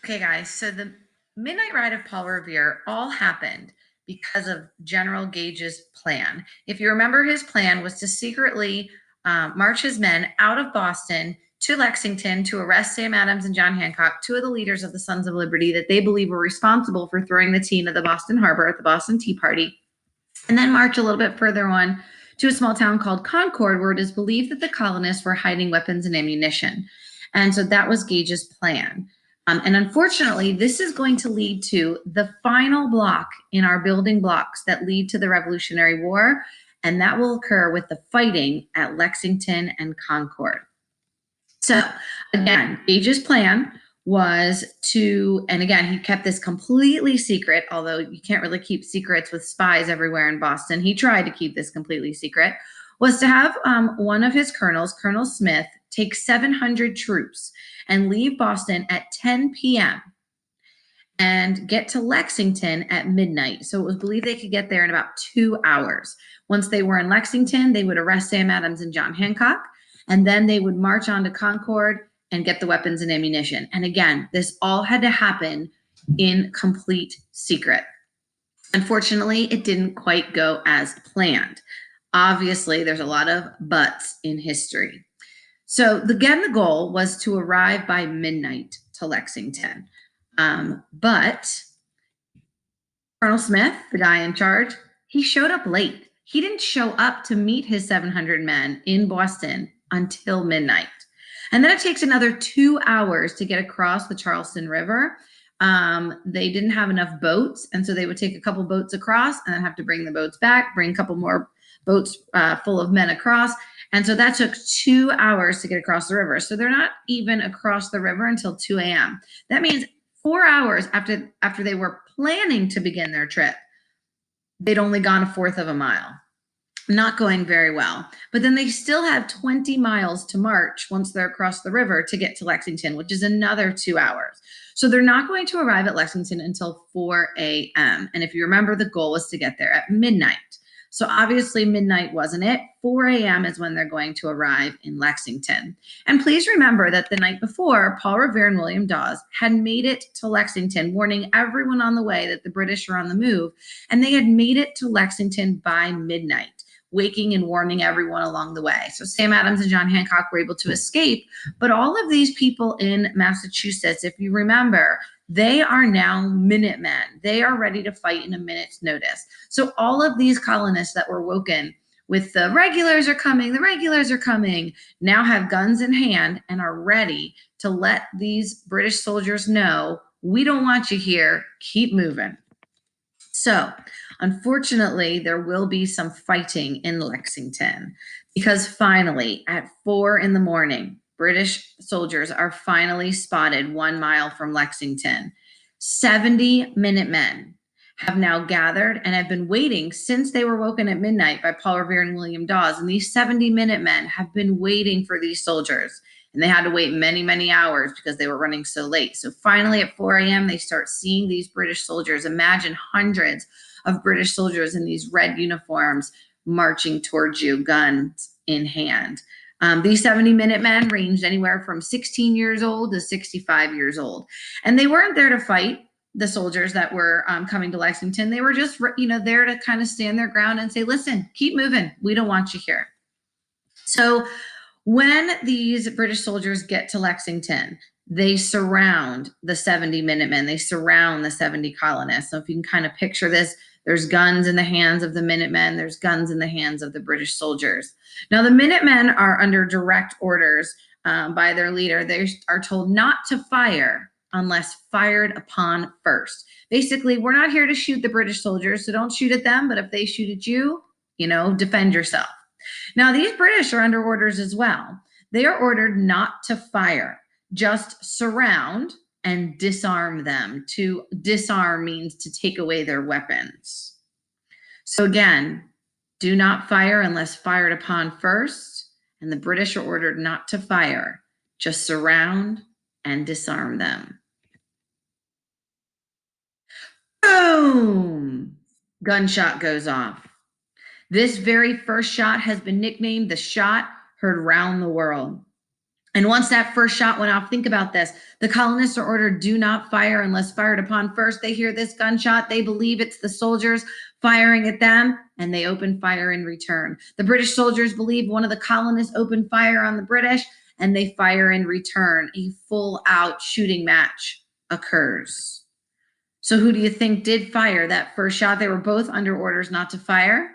Okay, guys, so the Midnight Ride of Paul Revere all happened because of General Gage's plan. If you remember, his plan was to secretly march his men out of Boston to Lexington to arrest Sam Adams and John Hancock, two of the leaders of the Sons of Liberty that they believe were responsible for throwing the tea into the Boston Harbor at the Boston Tea Party, and then march a little bit further on to a small town called Concord, where it is believed that the colonists were hiding weapons and ammunition. And so that was Gage's plan. And unfortunately, this is going to lead to the final block in our building blocks that lead to the Revolutionary War, and that will occur with the fighting at Lexington and Concord. So, again, Gage's plan was to, and again, he kept this completely secret, although you can't really keep secrets with spies everywhere in Boston. He tried to keep this completely secret, was to have one of his colonels, Colonel Smith, take 700 troops and leave Boston at 10 p.m. and get to Lexington at midnight. So it was believed they could get there in about 2 hours. Once they were in Lexington, they would arrest Sam Adams and John Hancock, and then they would march on to Concord and get the weapons and ammunition. And again, this all had to happen in complete secret. Unfortunately, it didn't quite go as planned. Obviously, there's a lot of buts in history. So again, the goal was to arrive by midnight to Lexington. But Colonel Smith, the guy in charge, he showed up late. He didn't show up to meet his 700 men in Boston until midnight. And then it takes another 2 hours to get across the Charleston River. They didn't have enough boats, and so they would take a couple boats across and then have to bring the boats back, bring a couple more boats full of men across. And so that took 2 hours to get across the river. So they're not even across the river until 2 a.m. That means 4 hours after they were planning to begin their trip, they'd only gone a fourth of a mile. Not going very well. But then they still have 20 miles to march once they're across the river to get to Lexington, which is another 2 hours. So they're not going to arrive at Lexington until 4 a.m. And if you remember, the goal was to get there at midnight. So obviously midnight wasn't it. 4 a.m. is when they're going to arrive in Lexington. And please remember that the night before, Paul Revere and William Dawes had made it to Lexington, warning everyone on the way that the British were on the move. And they had made it to Lexington by midnight, waking and warning everyone along the way. So Sam Adams and John Hancock were able to escape. But all of these people in Massachusetts, if you remember, they are now Minutemen. They are ready to fight in a minute's notice. So all of these colonists that were woken with the regulars are coming, now have guns in hand and are ready to let these British soldiers know, we don't want you here, keep moving. So, unfortunately, there will be some fighting in Lexington because finally, at 4 in the morning, British soldiers are finally spotted 1 mile from Lexington. 70 Minutemen have now gathered and have been waiting since they were woken at midnight by Paul Revere and William Dawes. And these 70 Minutemen have been waiting for these soldiers. And they had to wait many, many hours because they were running so late. So finally at 4 a.m., they start seeing these British soldiers. Imagine hundreds of British soldiers in these red uniforms marching towards you, guns in hand. These 70 Minutemen ranged anywhere from 16 years old to 65 years old. And they weren't there to fight the soldiers that were coming to Lexington. They were just, there to kind of stand their ground and say, listen, keep moving. We don't want you here. So when these British soldiers get to Lexington, they surround the 70 Minutemen. They surround the 70 colonists. So if you can kind of picture this, there's guns in the hands of the Minutemen. There's guns in the hands of the British soldiers. Now, the Minutemen are under direct orders by their leader. They are told not to fire unless fired upon first. Basically, we're not here to shoot the British soldiers, so don't shoot at them. But if they shoot at you, defend yourself. Now, these British are under orders as well. They are ordered not to fire, just surround and disarm them. To disarm means to take away their weapons. So again, do not fire unless fired upon first, and the British are ordered not to fire, just surround and disarm them. Boom! Gunshot goes off. This very first shot has been nicknamed the shot heard round the world. And once that first shot went off, think about this. The colonists are ordered, do not fire unless fired upon first. They hear this gunshot. They believe it's the soldiers firing at them, and they open fire in return. The British soldiers believe one of the colonists opened fire on the British, and they fire in return. A full-out shooting match occurs. So who do you think did fire that first shot? They were both under orders not to fire.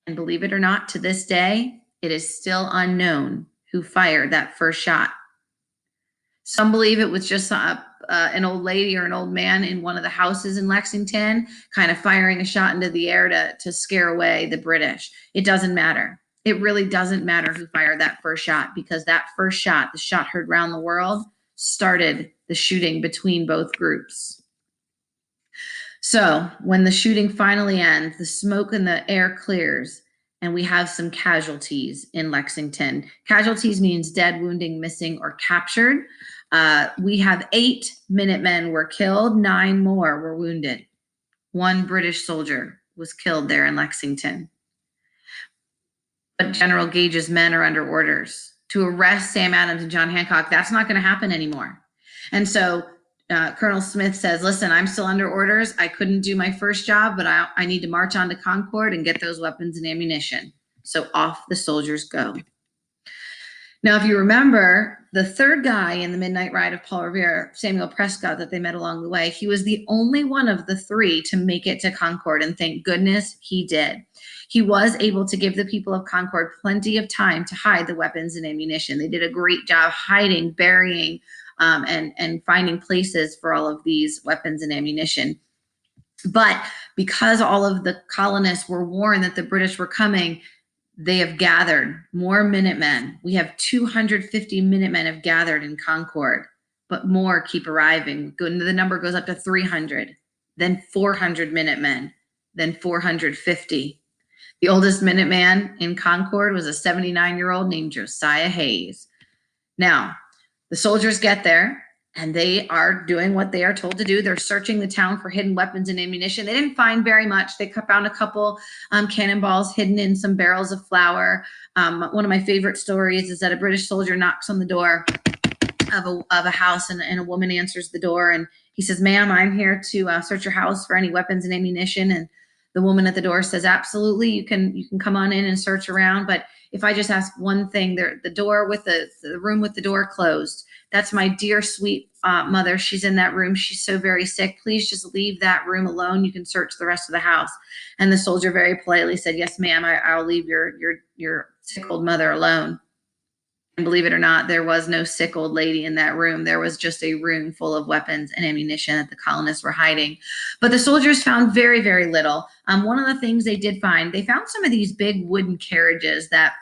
And believe it or not, to this day, it is still unknown who fired that first shot. Some believe it was just an old lady or an old man in one of the houses in Lexington, kind of firing a shot into the air to scare away the British. It doesn't matter. It really doesn't matter who fired that first shot, because that first shot, the shot heard around the world, started the shooting between both groups. So when the shooting finally ends, the smoke in the air clears, and we have some casualties in Lexington. Casualties means dead, wounding, missing, or captured. We have 8 Minutemen were killed, 9 more were wounded. 1 British soldier was killed there in Lexington. But General Gage's men are under orders to arrest Sam Adams and John Hancock. That's not going to happen anymore. And so Colonel Smith says, listen, I'm still under orders. I couldn't do my first job, but I need to march on to Concord and get those weapons and ammunition. So off the soldiers go. Now, if you remember, the third guy in the midnight ride of Paul Revere, Samuel Prescott, that they met along the way, he was the only one of the 3 to make it to Concord, and thank goodness he did. He was able to give the people of Concord plenty of time to hide the weapons and ammunition. They did a great job hiding, burying, and finding places for all of these weapons and ammunition. But because all of the colonists were warned that the British were coming, they have gathered more Minutemen. We have 250 Minutemen have gathered in Concord, but more keep arriving. The number goes up to 300, then 400 Minutemen, then 450. The oldest Minuteman in Concord was a 79-year-old named Josiah Hayes. Now, the soldiers get there, and they are doing what they are told to do. They're searching the town for hidden weapons and ammunition. They didn't find very much. They found a couple cannonballs hidden in some barrels of flour. One of my favorite stories is that a British soldier knocks on the door of a house, and a woman answers the door, and he says, ma'am, I'm here to search your house for any weapons and ammunition. And the woman at the door says, absolutely, you can come on in and search around, but if I just ask one thing, the door with the room with the door closed, that's my dear sweet mother. She's in that room. She's so very sick. Please just leave that room alone. You can search the rest of the house. And the soldier very politely said, yes, ma'am, I'll leave your sick old mother alone. And believe it or not, there was no sick old lady in that room. There was just a room full of weapons and ammunition that the colonists were hiding. But the soldiers found very, very little. One of the things they did find, they found some of these big wooden carriages that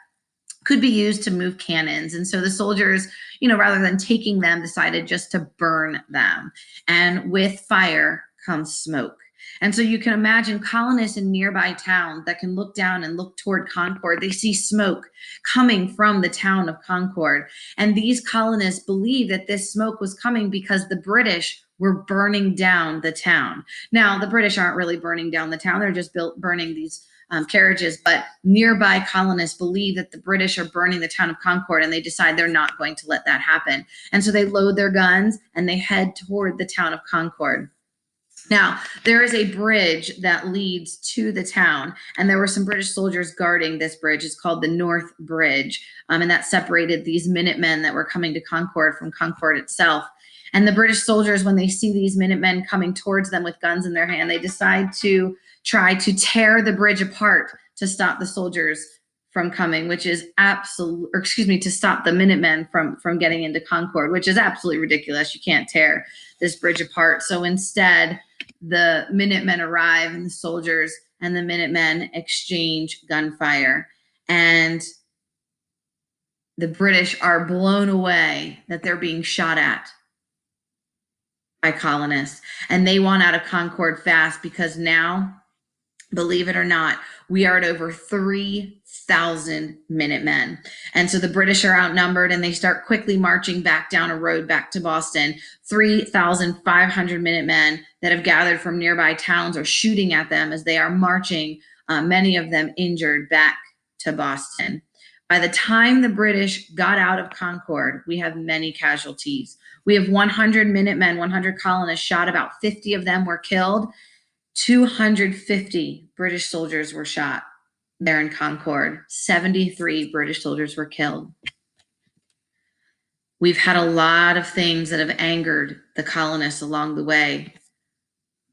could be used to move cannons. And so the soldiers, rather than taking them, decided just to burn them. And with fire comes smoke. And so you can imagine colonists in nearby towns that can look down and look toward Concord. They see smoke coming from the town of Concord. And these colonists believe that this smoke was coming because the British were burning down the town. Now, the British aren't really burning down the town. They're just burning these carriages, but nearby colonists believe that the British are burning the town of Concord, and they decide they're not going to let that happen. And so they load their guns and they head toward the town of Concord. Now, there is a bridge that leads to the town, and there were some British soldiers guarding this bridge. It's called the North Bridge, and that separated these Minutemen that were coming to Concord from Concord itself. And the British soldiers, when they see these Minutemen coming towards them with guns in their hand, they decide to try to tear the bridge apart to stop the soldiers from coming, which is to stop the Minutemen from getting into Concord, which is absolutely ridiculous. You can't tear this bridge apart. So instead, the Minutemen arrive, and the soldiers and the Minutemen exchange gunfire. And the British are blown away that they're being shot at by colonists. And they want out of Concord fast, because now, believe it or not, we are at over 3,000 Minutemen. And so the British are outnumbered, and they start quickly marching back down a road back to Boston. 3,500 Minutemen that have gathered from nearby towns are shooting at them as they are marching, many of them injured, back to Boston. By the time the British got out of Concord, we have many casualties. We have 100 Minutemen, 100 colonists shot, about 50 of them were killed. 250 British soldiers were shot there in Concord. 73 British soldiers were killed. We've had a lot of things that have angered the colonists along the way.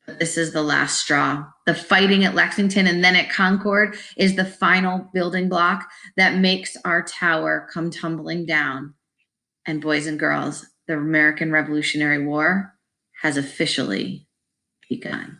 But this is the last straw. The fighting at Lexington and then at Concord is the final building block that makes our tower come tumbling down. And boys and girls, the American Revolutionary War has officially begun.